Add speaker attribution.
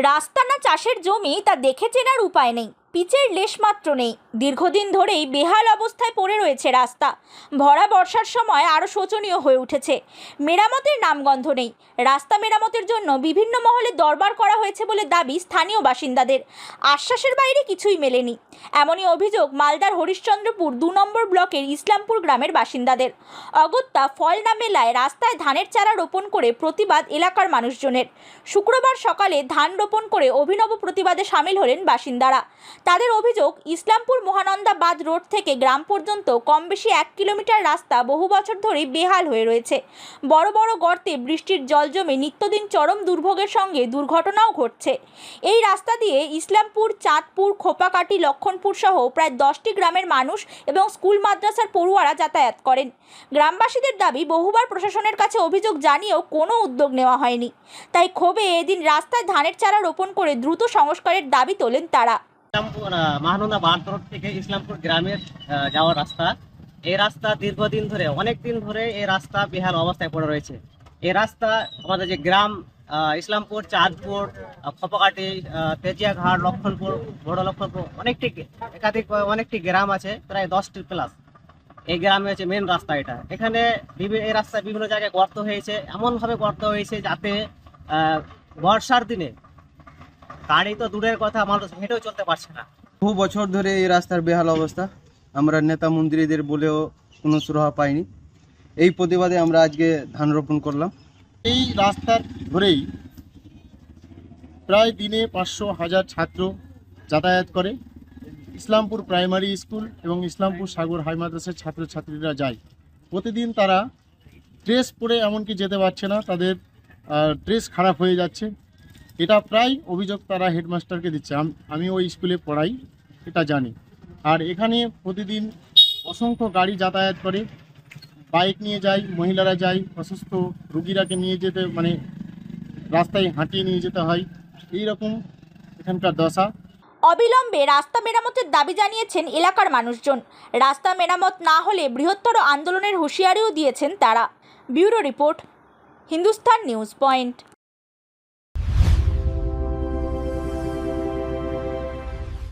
Speaker 1: রাস্তা না চাষের জমি তা দেখে চেনার উপায় নেই, পিচের লেশমাত্র নেই। দীর্ঘদিন ধরেই বেহাল অবস্থায় পড়ে রয়েছে রাস্তা। ভরা বর্ষার সময় আরও শোচনীয় হয়ে উঠেছে। মেরামতের নামগন্ধ নেই। রাস্তা মেরামতের জন্য বিভিন্ন মহলে দরবার করা হয়েছে বলে দাবি স্থানীয় বাসিন্দাদের। আশ্বাসের বাইরে কিছুই মেলেনি। এমনই অভিযোগ মালদার হরিশ্চন্দ্রপুর ২ নম্বর ব্লকের ইসলামপুর গ্রামের বাসিন্দাদের। অগত্যা ফল না মেলায় রাস্তায় ধানের চারা রোপণ করে প্রতিবাদ এলাকার মানুষজনের। শুক্রবার সকালে ধান রোপণ করে অভিনব প্রতিবাদে সামিল হলেন বাসিন্দারা। তাদের অভিযোগ, ইসলামপুর মহানন্দা বাঁধ রোড থেকে গ্রাম পর্যন্ত কম বেশি 1 কিলোমিটার রাস্তা বহু বছর ধরেই বেহাল হয়ে রয়েছে। বড় বড় গর্তে বৃষ্টির জল জমে নিত্যদিন চরম দুর্ভোগের সঙ্গে দুর্ঘটনাও ঘটছে। এই রাস্তা দিয়ে ইসলামপুর, চাঁদপুর, খোপাকাটি, লক্ষণপুর সহ প্রায় 10টি গ্রামের মানুষ এবং স্কুল মাদ্রাসার পড়ুয়ারা যাতায়াত করেন। গ্রামবাসীদের দাবি, বহুবার প্রশাসনের কাছে অভিযোগ জানিয়েও কোনো উদ্যোগ নেওয়া হয়নি। তাই ক্ষোভে এদিন রাস্তায় ধানের চারা রোপণ করে দ্রুত সংস্কারের দাবি তোলেন তারা।
Speaker 2: মহানন্দা বাঁধ রোড থেকে ইসলামপুর গ্রামের যাওয়ার রাস্তা। এই রাস্তা দীর্ঘদিন ধরে, অনেক দিন ধরে এই রাস্তা বেহাল অবস্থায় পড়ে রয়েছে। এই রাস্তা আমাদের যে গ্রাম ইসলামপুর, চাঁদপুর, খোপাকাটি, তেজিয়াঘাট, লক্ষণপুর, বড় লক্ষণপুর, অনেকটি গ্রাম আছে, প্রায় 10টি প্লাস। এই গ্রামে হচ্ছে মেন রাস্তা এটা। এখানে এই রাস্তায় বিভিন্ন জায়গায় গর্ত হয়েছে, এমনভাবে গর্ত হয়েছে যাতে বর্ষার দিনে গাড়ি তো দূরের কথা, মানুষ হেঁটেও চলতে পারছে না।
Speaker 3: বহু বছর ধরে এই রাস্তার বেহাল অবস্থা। আমরা নেতা মন্ত্রীদের বলেও কোনো সুরাহা পাইনি। এই প্রতিবাদে আমরা আজকে ধান রোপণ করলাম।
Speaker 4: এই রাস্তার ধরেই প্রায় দিনে 500,000 ছাত্র যাতায়াত করে। ইসলামপুর প্রাইমারি স্কুল এবং ইসলামপুর সাগর হাই মাদ্রাসার ছাত্রছাত্রীরা যায়। প্রতিদিন তারা ড্রেস পরে এমনকি যেতে পারছে না, তাদের ড্রেস খারাপ হয়ে যাচ্ছে। এটা প্রায় অভিযোগ তারা হেডমাস্টারকে দিচ্ছে। আমি ওই স্কুলে পড়াই, এটা জানি। আর এখানে প্রতিদিন অসংখ্য গাড়ি যাতায়াত করে, বাইক নিয়ে যায়, মহিলারা যায়, অসুস্থ রুগীরাকে নিয়ে যেতে রাস্তায় হাঁটিয়ে নিয়ে যেতে হয়। এইরকম এখানকার দশা।
Speaker 1: অবিলম্বে রাস্তা মেরামতের দাবি জানিয়েছেন এলাকার মানুষজন। রাস্তা মেরামত না হলে বৃহত্তর আন্দোলনের হুঁশিয়ারিও দিয়েছেন তারা। Bureau report, Hindustan news point.